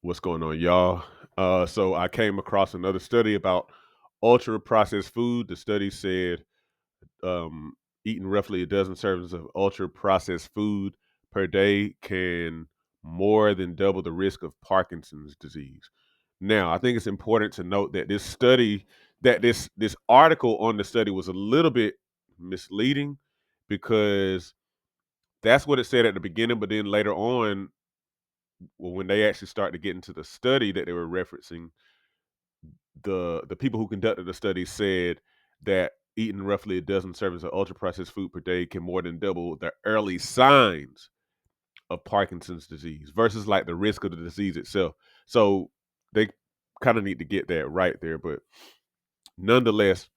What's going on, y'all? So I came across another study about ultra processed food. The study said eating roughly a dozen servings of ultra processed food per day can more than double the risk of Parkinson's disease. Now, I think it's important to note that this article on the study was a little bit misleading because that's what it said at the beginning, but then later on, when they actually started to get into the study that they were referencing, the people who conducted the study said that eating roughly a dozen servings of ultra processed food per day can more than double the early signs of Parkinson's disease versus like the risk of the disease itself. So they kind of need to get that right there. But nonetheless,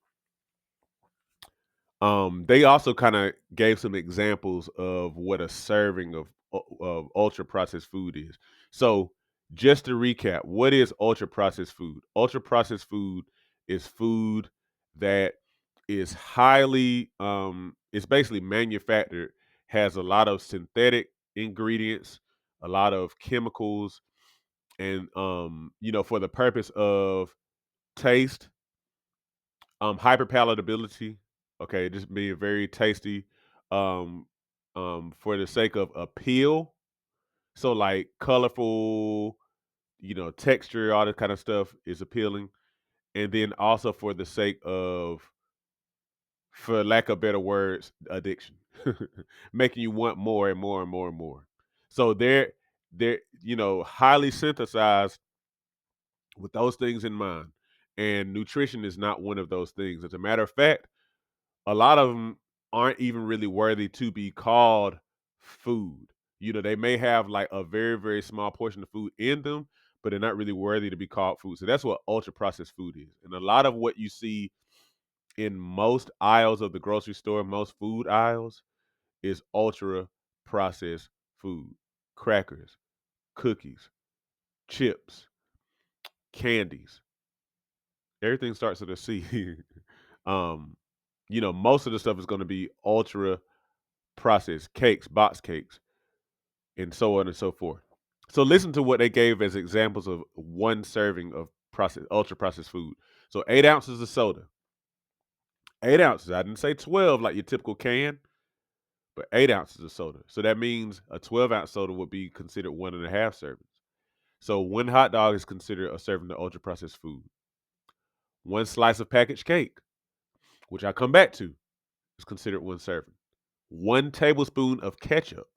they also kind of gave some examples of what a serving of ultra processed food is. So, just to recap, what is ultra processed food? Ultra processed food is food that is highly, it's basically manufactured, has a lot of synthetic ingredients, a lot of chemicals, and for the purpose of taste, hyperpalatability, okay, just being very tasty, um, for the sake of appeal. So like colorful, texture, all that kind of stuff is appealing. And then also for the sake of, for lack of better words, addiction, making you want more and more and more and more. So they're highly synthesized with those things in mind. And nutrition is not one of those things. As a matter of fact, a lot of them aren't even really worthy to be called food. They may have like a very, very small portion of food in them, but they're not really worthy to be called food. So that's what ultra processed food is. And a lot of what you see in most aisles of the grocery store, most food aisles, is ultra processed food. Crackers, cookies, chips, candies. Everything starts with a C. um, most of the stuff is going to be ultra processed cakes, box cakes, and so on and so forth. So listen to what they gave as examples of one serving of processed ultra processed food. So 8 ounces of soda. 8 ounces. I didn't say 12 like your typical can, but 8 ounces of soda. So that means a 12-ounce soda would be considered 1.5 servings. So one hot dog is considered a serving of ultra processed food. One slice of packaged cake, which I come back to, is considered one serving. 1 tablespoon of ketchup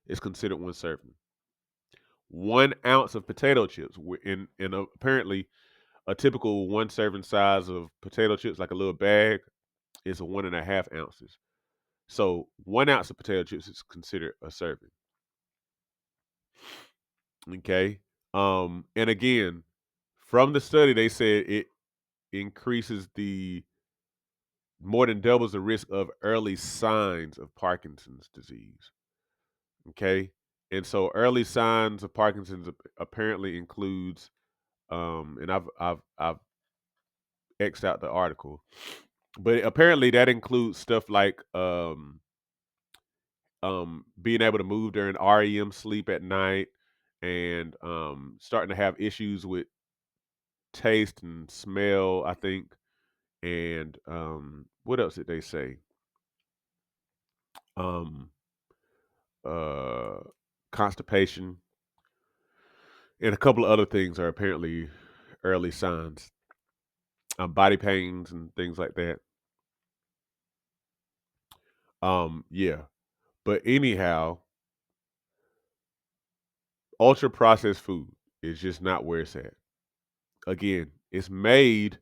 is considered one serving. 1 ounce of potato chips. Apparently a typical one serving size of potato chips, like a little bag, is 1.5 ounces. So 1 ounce of potato chips is considered a serving. Okay. And again, from the study, they said it increases the more than doubles the risk of early signs of Parkinson's disease. Okay. And so early signs of Parkinson's apparently includes, and I've X'd out the article, but apparently that includes stuff like being able to move during REM sleep at night, and starting to have issues with taste and smell, I think. And what else did they say? Um, uh, Constipation and a couple of other things are apparently early signs. Body pains and things like that. Yeah. But anyhow, ultra processed food is just not where it's at. Again, it's made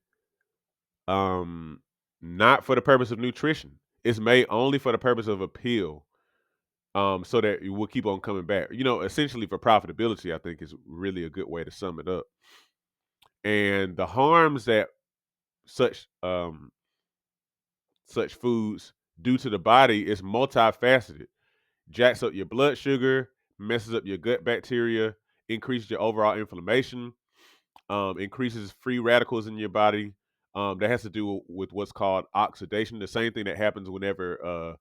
um not for the purpose of nutrition. It's made only for the purpose of appeal. So that it will keep on coming back. Essentially for profitability, I think is really a good way to sum it up. And the harms that such such foods do to the body is multifaceted. Jacks up your blood sugar, messes up your gut bacteria, increases your overall inflammation, increases free radicals in your body. That has to do with what's called oxidation, the same thing that happens whenever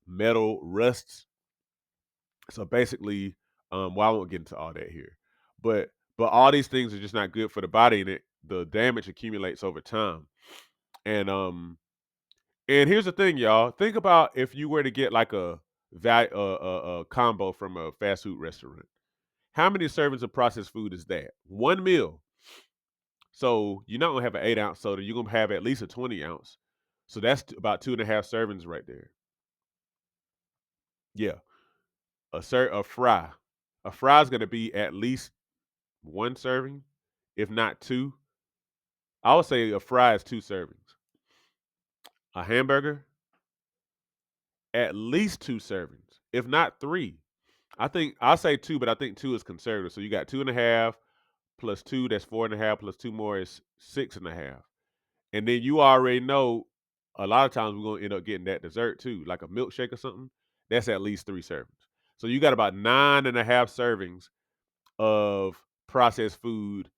metal rusts. So basically, well, I won't get into all that here, but But all these things are just not good for the body, and the damage accumulates over time. And and here's the thing, y'all. Think about if you were to get like a combo from a fast food restaurant. How many servings of processed food is that? One meal. So you're not gonna have an 8-ounce soda. You're gonna have at least a 20-ounce. So that's about 2.5 servings right there. Yeah, a fry. A fry is gonna be at least one serving, if not two. I would say a fry is 2 servings. A hamburger, at least 2 servings, if not three. I think I'll say two, but I think two is conservative. So you got 2.5 plus two, that's 4.5, plus two more is 6.5. And then you already know a lot of times we're gonna end up getting that dessert too, like a milkshake or something. That's at least 3 servings. So you got about 9.5 servings of processed food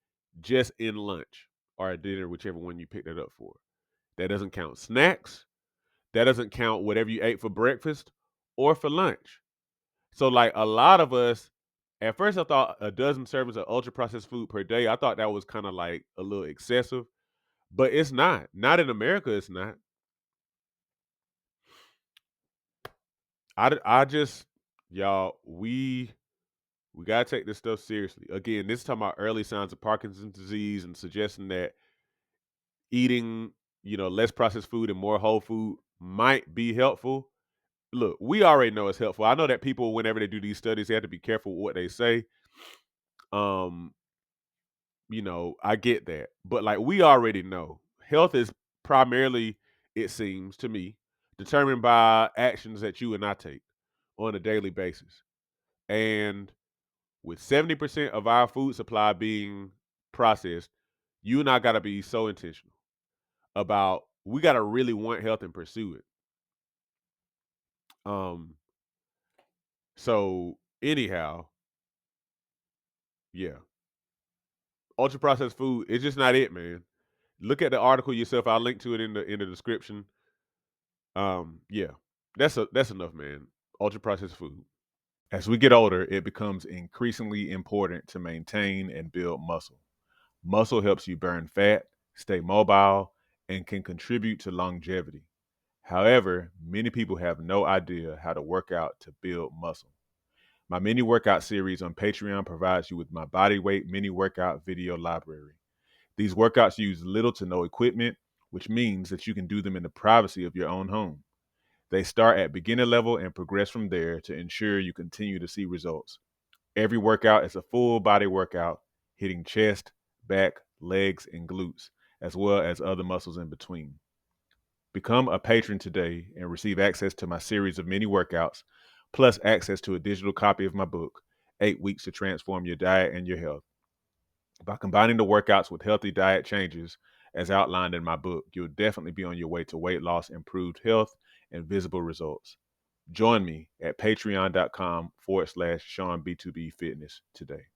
just in lunch or at dinner, whichever one you picked it up for. That doesn't count snacks. That doesn't count whatever you ate for breakfast or for lunch. So, like a lot of us, at first I thought a dozen servings of ultra processed food per day. I thought that was kind of like a little excessive, but it's not. Not in America, it's not. I just, y'all, we gotta take this stuff seriously. Again, this is talking about early signs of Parkinson's disease and suggesting that eating, less processed food and more whole food might be helpful. Look, we already know it's helpful. I know that people, whenever they do these studies, they have to be careful with what they say. Um, I get that. But like we already know, health is primarily, it seems to me, determined by actions that you and I take on a daily basis. And with 70% of our food supply being processed, you and I gotta be so intentional about we gotta really want health and pursue it. Um, so anyhow, yeah. Ultra processed food, it's just not it, man. Look at the article yourself. I'll link to it in the description. Yeah, that's enough, man. Ultra processed food. As we get older, it becomes increasingly important to maintain and build muscle. Muscle helps you burn fat, stay mobile, and can contribute to longevity. However, many people have no idea how to work out to build muscle. My mini workout series on Patreon provides you with my body weight mini workout video library. These workouts use little to no equipment, which means that you can do them in the privacy of your own home. They start at beginner level and progress from there to ensure you continue to see results. Every workout is a full body workout, hitting chest, back, legs, and glutes, as well as other muscles in between. Become a patron today and receive access to my series of mini workouts, plus access to a digital copy of my book, 8 Weeks to Transform Your Diet and Your Health. By combining the workouts with healthy diet changes, as outlined in my book, you'll definitely be on your way to weight loss, improved health, and visible results. Join me at patreon.com/SeanB2B Fitness today.